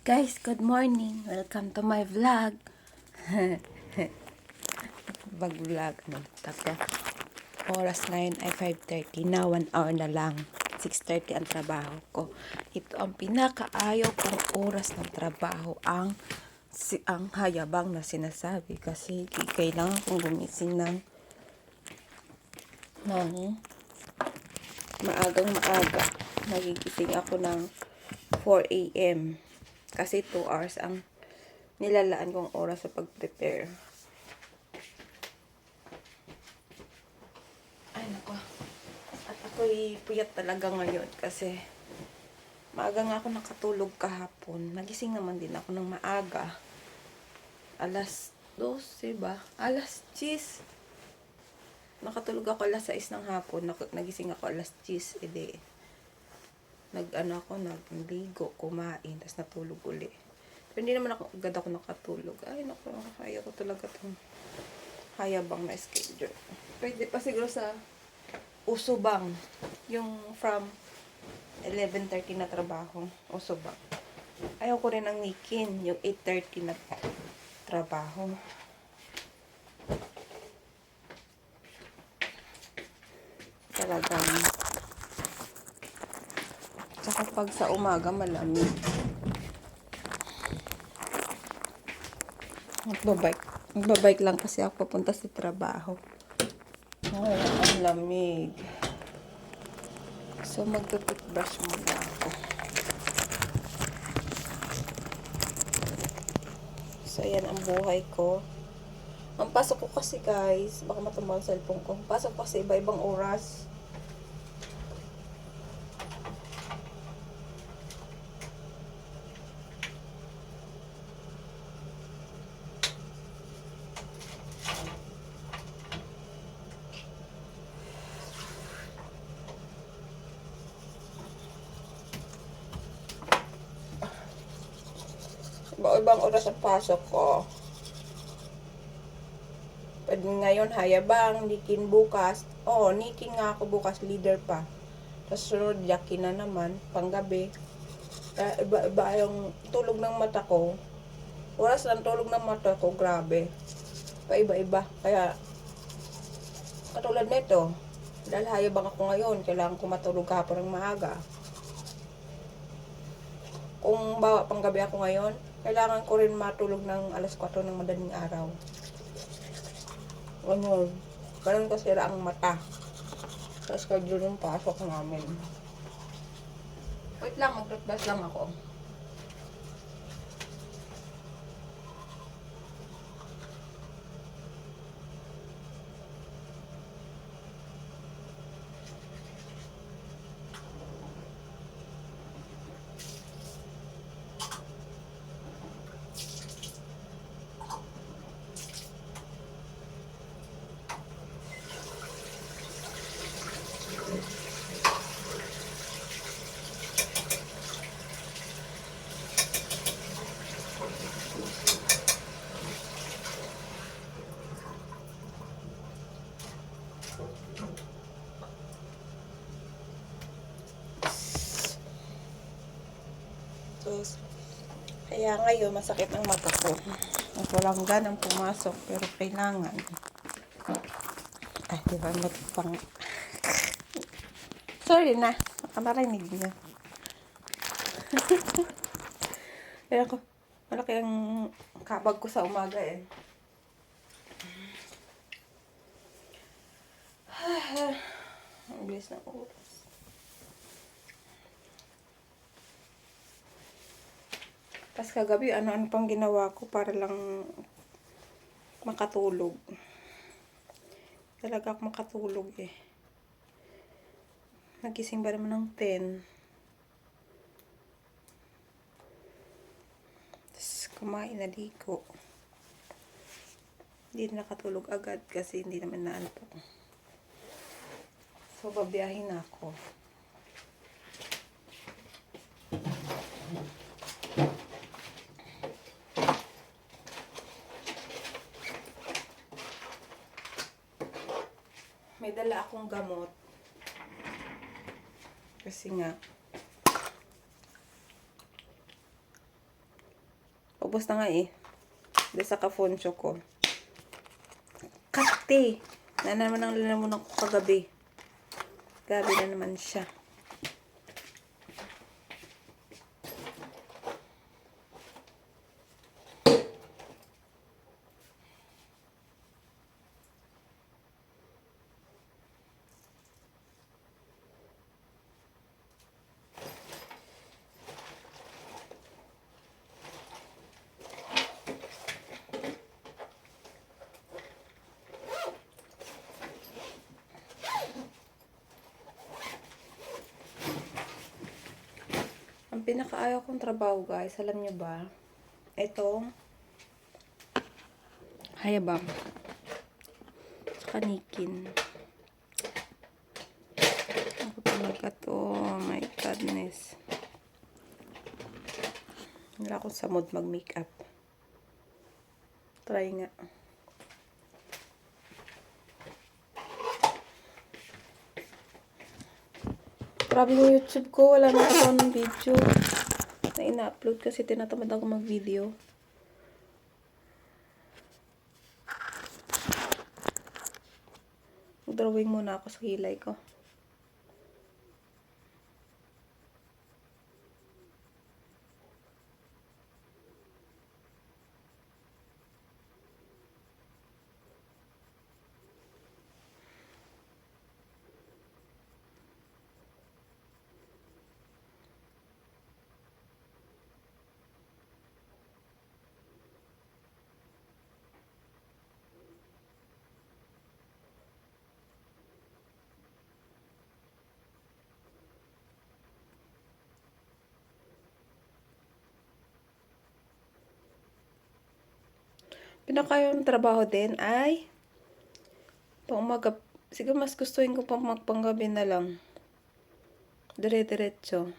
Guys, good morning. Welcome to my vlog. Vlog. Tapos, oras ngayon ay 5:30 na. 1 hour na lang. 6:30 ang trabaho ko. Ito ang pinakaayaw kong oras ng trabaho. Ang hayabang na sinasabi. Kasi kailangan kong gumising ng maaga. Nagigising ako ng 4 a.m. Kasi 2 hours ang nilalaan kong oras sa pag-prepare. Ay, nako. At ako'y puyat talaga ngayon kasi maaga nga ako nakatulog kahapon. Nagising naman din ako ng maaga. Alas 12 ba? Alas 10. Nakatulog ako alas 6 ng hapon. Nagising ako alas 10. Edi, nagligo, kumain, tapos natulog uli. Pero hindi naman agad ako nakatulog. Ay, naku, ayaw ko talaga itong hayabang na schedule. Pwede pa siguro sa Usubang. Yung from 11:30 na trabaho. Usubang. Ayaw ko rin ng Nikin. Yung 8:30 na trabaho. Talagang tsaka pag sa umaga malamig. Magbabike lang kasi ako papunta sa trabaho. Ay, ang lamig. So, magtututbrush muna ako. So, ayan ang buhay ko. Ang pasok ko kasi, guys, baka matumba ang cellphone ko. Pasok ko kasi iba-ibang oras. Iba-ibang oras ang pasok ko. Pwede ngayon, hayabang, Nikin bukas. Oo, Nikin nga ako bukas, leader pa. Tapos sunod, yakin na naman, panggabi. Iba-iba yung tulog ng mata ko. Oras ng tulog ng mata ko, grabe. Paiba-iba. Kaya, katulad nito, dahil hayabang ako ngayon, kailangan ko matulog kahapon ng maaga. Kung bawa panggabi ako ngayon, kailangan ko rin matulog ng alas 4 ng madaling araw. Ganun kasira ang mata. Sa schedule ng pasok namin. Wait lang, mag-toothbrush lang ako. Kaya ngayon, masakit ang mata ko. At walang ganang pumasok, pero kailangan. Ay, di ba magpang... Sorry na, nakarinig niya. Kaya ko, malaki ang kabag ko sa umaga eh. Ang bilis ng oras. Tapos kagabi, ano-ano pang ginawa ko para lang makatulog. Talaga ako makatulog eh. Nagising ba naman ng 10. Tapos kumain, naligo. Hindi na nakatulog agad kasi hindi naman naantok. So, babiyahin na ako. May dala akong gamot. Kasi nga, Ubos na nga eh. Dito sa kafoncho ko. Kate! Na naman ang lalamunan ko kagabi. Grabe na naman siya. Ang pinakaayaw kong trabaho, guys, alam nyo ba? Itong hayabang. Tsaka nikin. Ako talaga to. Oh my goodness. Wala akong sa mood mag-makeup. Try nga. Grabe yung YouTube ko. Wala na ako ng video na ina-upload kasi tinatamad ako mag-video. Mag-drawing muna ako sa kilay ko. Pinakayong trabaho din ay pang umaga. Siguro mas gustuhin ko pang magpanggabi na lang. Dire-diretso.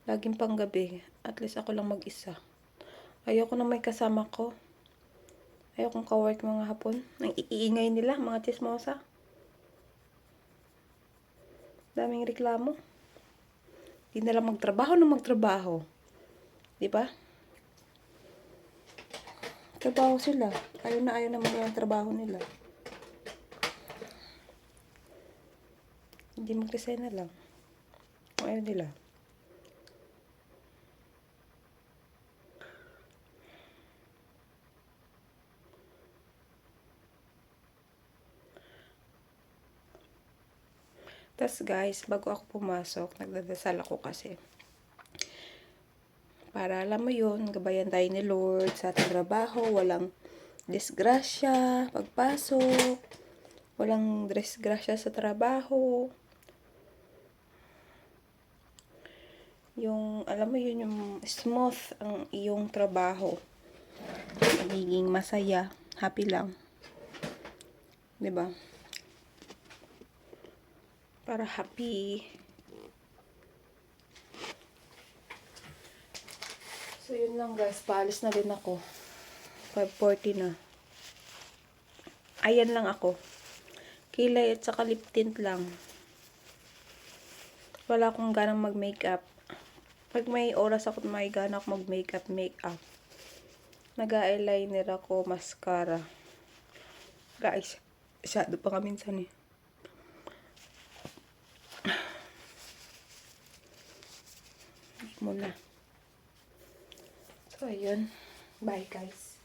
Laging panggabi. At least ako lang mag-isa. Ayoko na may kasama ko. Ayokong ka-work mga hapon. Ang iingay nila, mga chismosa. Daming reklamo. Di na lang magtrabaho na magtrabaho. Diba? Trabaho sila. Ayaw na mga trabaho nila. Hindi mag-resign na lang. Ayaw nila. Tas guys, bago ako pumasok, nagdadasal ako kasi. Para alam mo yun, gabayan tayo ni Lord sa ating trabaho, walang disgrasya, pagpasok, walang disgrasya sa trabaho. Yung, alam mo yun, yung smooth ang iyong trabaho. Magiging masaya, happy lang. 'Di ba? Para happy. So, yun lang guys. Paalis na din ako. 5:40 na. Ayan lang ako. Kilay at saka lip tint lang. Wala akong ganang mag-makeup. Pag may oras ako, may gana ako mag-makeup. Nag-eyeliner ako, mascara. Guys, shadow pa nga minsan eh. Muna. So, ayun. Bye, guys.